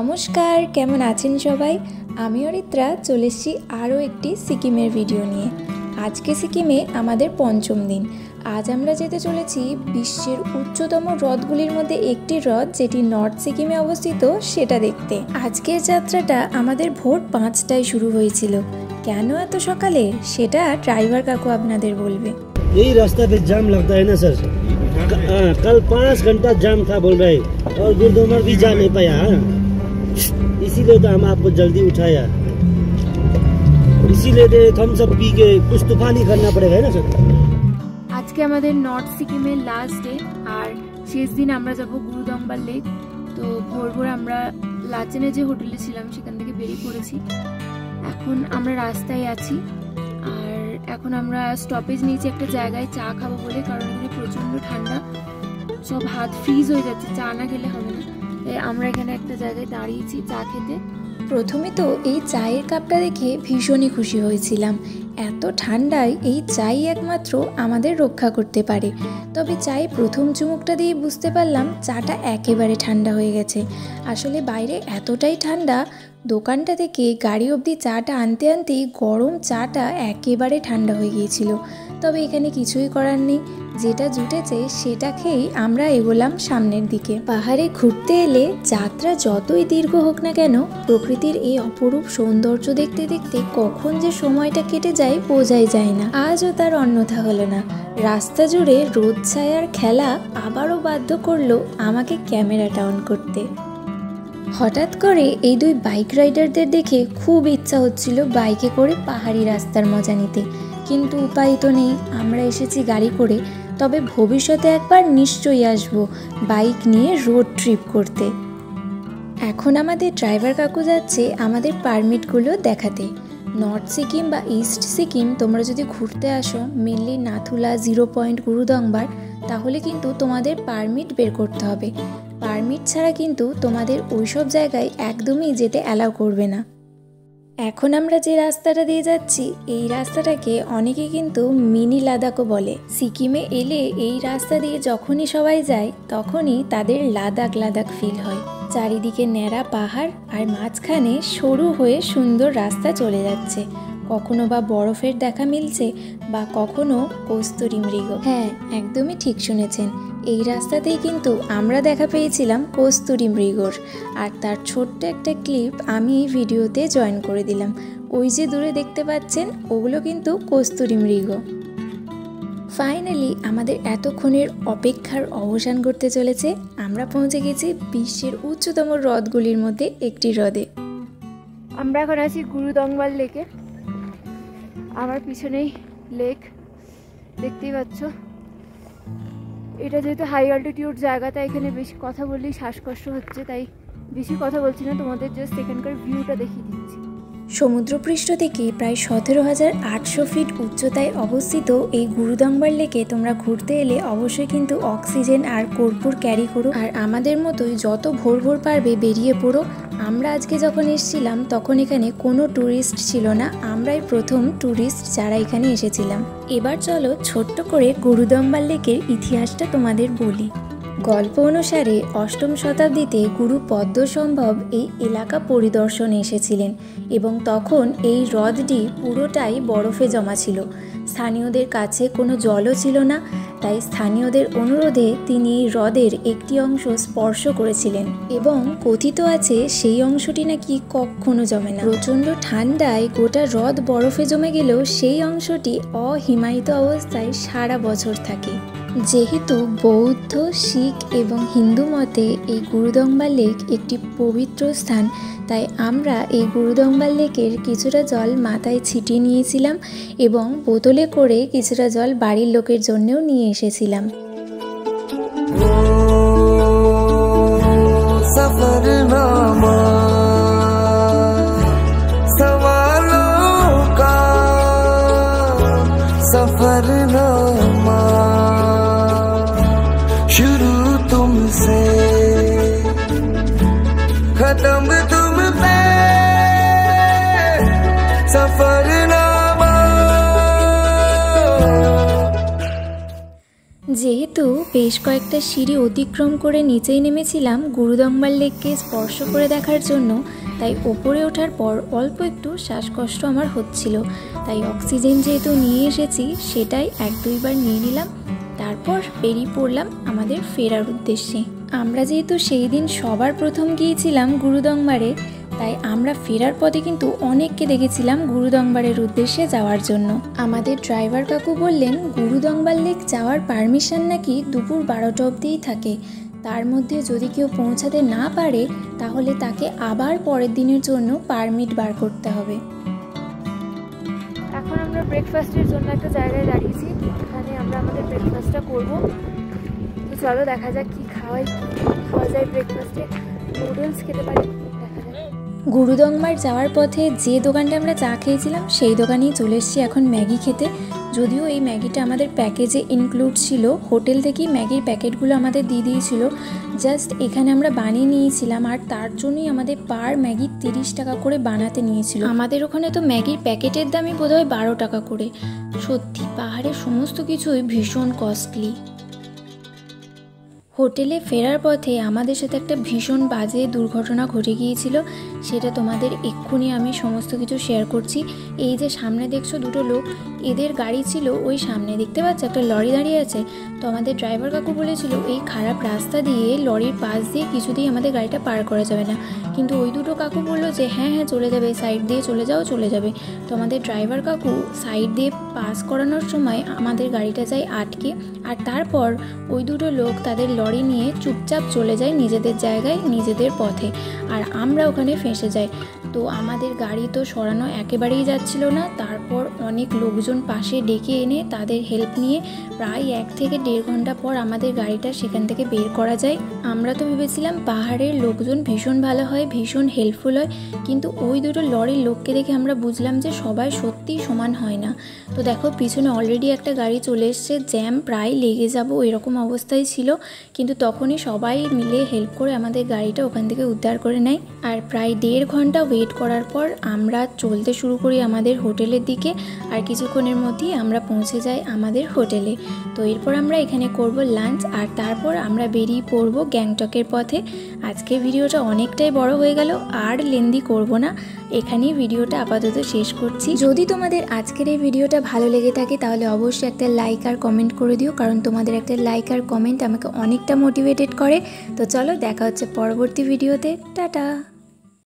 নমস্কার, কেমন আছেন সবাই? আমি অরিত্রা চলে এসেছি আরও একটি সিকিমের ভিডিও নিয়ে। আজকে সিকিমে আমাদের পঞ্চম দিন। আজ আমরা যেতে চলেছি বিশ্বের উচ্চতম হ্রদগুলির মধ্যে একটি হ্রদ, যেটি নর্থ সিকিমে অবস্থিত, সেটা দেখতে। আজকের যাত্রাটা আমাদের ভোর 5টায় শুরু হয়েছিল। কেন এত সকালে সেটা ড্রাইভার কাকু আপনাদের বলবে। এই रास्ता पे जाम लगता है ना सर। कल 5 घंटा जाम था बोल रहे, और गुरुद्वारा भी जा नहीं पाया, इसीलिए तो हम आपको जल्दी उठाया। इसीलिए हम सब पी के कुछ तूफानी करना पड़ेगा है ना सर। আজকে আমাদের নর্থ সিকিমের লাস্ট ডে, আর শেষ দিন আমরা যাব গুরুদংবার লেক। তো ভোর ভোর আমরা লাচেনে যে হোটেলে ছিলাম সেখান থেকে বেরিয়ে পড়েছি। এখন আমরা রাস্তায় আছি, আর এখন আমরা স্টপেজ নিয়েছি একটা জায়গায় চা খাবো বলে, কারণ এখানে প্রচণ্ড ঠান্ডা, সব হাত ফ্রিজ হয়ে যাচ্ছে, চা না খেলে হবে না। তাই আমরা এখানে একটা জায়গায় দাঁড়িয়েছি চা খেতে। প্রথমে তো এই চায়ের কাপটা দেখে ভীষণই খুশি হয়েছিলাম। এত ঠান্ডায় এই চাই একমাত্র আমাদের রক্ষা করতে পারে। তবে চায়ে প্রথম চুমুকটা দিয়ে বুঝতে পারলাম চাটা একেবারে ঠান্ডা হয়ে গেছে। আসলে বাইরে এতটাই ঠান্ডা, দোকানটা থেকে গাড়ি অবধি চাটা আনতে আনতেই গরম চাটা একেবারে ঠান্ডা হয়ে গিয়েছিল। তবে এখানে কিছুই করার নেই, যেটা জুটেছে সেটা খেয়েই আমরা এগোলাম সামনের দিকে। পাহাড়ে ঘুরতে এলে যাত্রা যতই দীর্ঘ হোক না কেন, প্রকৃতির এই অপরূপ সৌন্দর্য দেখতে দেখতে কখন যে সময়টা কেটে যায় বোঝাই যায় না। আজও তার অন্যথা হলো না। রাস্তা জুড়ে রোদ ছায়ার খেলা আবারও বাধ্য করলো আমাকে ক্যামেরাটা অন করতে। হঠাৎ করে এই দুই বাইক রাইডারদের দেখে খুব ইচ্ছা হচ্ছিল বাইকে করে পাহাড়ি রাস্তার মজা নিতে, কিন্তু উপায় তো নেই। আমরা এসেছি গাড়ি করে, তবে ভবিষ্যতে একবার নিশ্চয়ই আসব বাইক নিয়ে রোড ট্রিপ করতে। এখন আমাদের ড্রাইভার কাকু যাচ্ছে আমাদের পারমিটগুলো দেখাতে। নর্থ সিকিম বা ইস্ট সিকিম তোমরা যদি ঘুরতে আসো, মেনলি নাথুলা, 0 পয়েন্ট, গুরুদংবার, তাহলে কিন্তু তোমাদের পারমিট বের করতে হবে। পারমিট ছাড়া কিন্তু তোমাদের ওইসব জায়গায় একদমই যেতে অ্যালাউ করবে না। এখন আমরা যে রাস্তাটা দিয়ে যাচ্ছি, এই রাস্তাটাকে অনেকে কিন্তু মিনি লাদাখও বলে। সিকিমে এলে এই রাস্তা দিয়ে যখনই সবাই যায়, তখনই তাদের লাদাখ লাদাখ ফিল হয়। চারিদিকে ন্যাড়া পাহাড়, আর মাঝখানে সরু হয়ে সুন্দর রাস্তা চলে যাচ্ছে। কখনো বা বরফের দেখা মিলছে, বা কখনো কস্তুরী মৃগ। হ্যাঁ, একদমই ঠিক শুনেছেন, এই রাস্তাতেই কিন্তু আমরা দেখা পেয়েছিলাম কস্তুরী মৃগর, আর তার ছোট্ট একটা ক্লিপ আমি এই ভিডিওতে জয়েন করে দিলাম। ওই যে দূরে দেখতে পাচ্ছেন, ওগুলো কিন্তু কস্তুরী মৃগ। ফাইনালি আমাদের এতক্ষণের অপেক্ষার অবসান করতে চলেছে। আমরা পৌঁছে গেছি বিশ্বের উচ্চতম হ্রদগুলির মধ্যে একটি হ্রদে। আমরা এখন আছি গুরুদংবার লেকে। আমার পিছনেই লেক দেখতেই পাচ্ছ। এটা যেহেতু হাই অল্টিটিউড জায়গা, তাই এখানে বেশি কথা বললেই শ্বাসকষ্ট হচ্ছে, তাই বেশি কথা বলছি না, তোমাদের জাস্ট এখানকার ভিউটা দেখিয়ে দিচ্ছি। সমুদ্রপৃষ্ঠ থেকে প্রায় 17,800 ফিট উচ্চতায় অবস্থিত এই গুরুদংবার লেকে তোমরা ঘুরতে এলে অবশ্যই কিন্তু অক্সিজেন আর কর্পূর ক্যারি করো, আর আমাদের মতোই যত ভোর ভোর পারবে বেরিয়ে পড়ো। আমরা আজকে যখন এসেছিলাম তখন এখানে কোনো ট্যুরিস্ট ছিল না, আমরাই প্রথম ট্যুরিস্ট যারা এখানে এসেছিলাম। এবার চলো ছোট্ট করে গুরুদংবার লেকের ইতিহাসটা তোমাদের বলি। গল্প অনুসারে 8ম শতাব্দীতে গুরু পদ্মসম্ভব এই এলাকা পরিদর্শনে এসেছিলেন, এবং তখন এই হ্রদটি পুরোটাই বরফে জমা ছিল। স্থানীয়দের কাছে কোনো জলও ছিল না, তাই স্থানীয়দের অনুরোধে তিনি এই হ্রদের একটি অংশ স্পর্শ করেছিলেন, এবং কথিত আছে সেই অংশটি নাকি কখনো জমে না। প্রচণ্ড ঠান্ডায় গোটা হ্রদ বরফে জমে গেলেও সেই অংশটি অহিমায়িত অবস্থায় সারা বছর থাকে। যেহেতু বৌদ্ধ, শিখ এবং হিন্দু মতে এই গুরুদংবার লেক একটি পবিত্র স্থান, তাই আমরা এই গুরুদংবার লেকের কিছুটা জল মাথায় ছিটিয়ে নিয়েছিলাম, এবং বোতলে করে কিছুটা জল বাড়ির লোকের জন্যও নিয়ে এসেছিলাম। शुरू तुमसे खत्म तुम पे सफरनामा। যেহেতু বেশ কয়েকটা সিঁড়ি অতিক্রম করে নিচেই নেমেছিলাম গুরুদংবার লেককে স্পর্শ করে দেখার জন্য, তাই ওপরে ওঠার পর অল্প একটু শ্বাসকষ্ট আমার হচ্ছিল। তাই অক্সিজেন যেহেতু নিয়ে এসেছি সেটাই 1-2 বার নিয়ে নিলাম, তারপর বেরিয়ে পড়লাম আমাদের ফেরার উদ্দেশ্যে। আমরা যেহেতু সেই দিন সবার প্রথম গিয়েছিলাম গুরুদংবারে, তাই আমরা ফেরার পথে কিন্তু অনেককে দেখেছিলাম গুরুদংবারের উদ্দেশ্যে যাওয়ার জন্য। আমাদের ড্রাইভার কাকু বললেন গুরুদংবার লেক যাওয়ার পারমিশন নাকি দুপুর 12টা অবধিই থাকে, তার মধ্যে যদি কেউ পৌঁছাতে না পারে তাহলে তাকে আবার পরের দিনের জন্য পারমিট বার করতে হবে। এখন আমরা ব্রেকফাস্টের জন্য একটা জায়গায় দাঁড়িয়েছি, এখানে আমরা আমাদের ব্রেকফাস্টটা করবো। তো চলো দেখা যাক কি খাওয়া যায় ব্রেকফাস্টে। নুডলস খেতে পারি, দেখা যাক। গুরুদংবার যাওয়ার পথে যে দোকানটা আমরা চা খেয়েছিলাম সেই দোকানেই চলে এসেছি এখন ম্যাগি খেতে। যদিও এই ম্যাগিটা আমাদের প্যাকেজে ইনক্লুড ছিল, হোটেল থেকেই ম্যাগির প্যাকেটগুলো আমাদের দিয়ে দিয়েছিল, জাস্ট এখানে আমরা বানিয়ে নিয়েছিলাম, আর তার জন্যই আমাদের পার ম্যাগি 30 টাকা করে বানাতে নিয়েছিল। আমাদের ওখানে তো ম্যাগির প্যাকেটের দামই বোধহয় 12 টাকা করে। সত্যি পাহাড়ের সমস্ত কিছুই ভীষণ কস্টলি। হোটেলে ফেরার পথে আমাদের সাথে একটা ভীষণ বাজে দুর্ঘটনা ঘটে গিয়েছিল, সেটা তোমাদের এক্ষুনি আমি সমস্ত কিছু শেয়ার করছি। এই যে সামনে দেখছো দুটো লোক, এদের গাড়ি ছিল ওই সামনে, দেখতে পাচ্ছ একটা লরি দাঁড়িয়ে আছে। তো আমাদের ড্রাইভার কাকু বলেছিল এই খারাপ রাস্তা দিয়ে লরির পাশ দিয়ে কিছুতেই আমাদের গাড়িটা পার করা যাবে না, কিন্তু ওই দুটো কাকু বললো যে হ্যাঁ চলে যাবে, সাইড দিয়ে চলে যাও, চলে যাবে। তো আমাদের ড্রাইভার কাকু সাইড দিয়ে পাস করানোর সময় আমাদের গাড়িটা যায় আটকে, আর তারপর ওই দুটো লোক তাদের লরি নিয়ে চুপচাপ চলে যায় নিজেদের জায়গায় নিজেদের পথে, আর আমরা ওখানে ফেঁসে যাই। তো আমাদের গাড়ি তো সরানো একেবারেই যাচ্ছিল না, তারপর অনেক লোকজন পাশে ডেকে এনে তাদের হেল্প নিয়ে প্রায় 1 থেকে 1.5 ঘন্টা পর আমাদের গাড়িটা সেখান থেকে বের করা যায়। আমরা তো ভেবেছিলাম পাহাড়ের লোকজন ভীষণ ভালো হয়, ভীষণ হেল্পফুল হয়, কিন্তু ওই দুটো লরির লোককে দেখে আমরা বুঝলাম যে সবাই সত্যিই সমান হয় না। তো দেখো পিছনে অলরেডি একটা গাড়ি চলে এসছে, জ্যাম প্রায় লেগে যাবো এরকম অবস্থায় ছিল, কিন্তু তখনই সবাই মিলে হেল্প করে আমাদের গাড়িটা ওখান থেকে উদ্ধার করে নেয়। আর প্রায় 1.5 ঘন্টা ওয়েট করার পর আমরা চলতে শুরু করি আমাদের হোটেলের দিকে, আর কিছুক্ষণের মধ্যেই আমরা পৌঁছে যাই আমাদের হোটেলে। তো এরপর আমরা এখানে করব লাঞ্চ, আর তারপর আমরা বেরিয়ে পড়ব গ্যাংটকের পথে। আজকের ভিডিওটা অনেকটাই বড় হয়ে গেল, আর লেন্দি করব না, এখানেই ভিডিওটা আপাতত শেষ করছি। যদি তোমাদের আজকের এই ভিডিওটা ভালো লেগে থাকে তাহলে অবশ্যই একটা লাইক আর কমেন্ট করে দিও, কারণ তোমাদের একটা লাইক আর কমেন্ট আমাকে অনেকটা মোটিভেটেড করে। তো চলো দেখা হচ্ছে পরবর্তী ভিডিওতে, টাটা।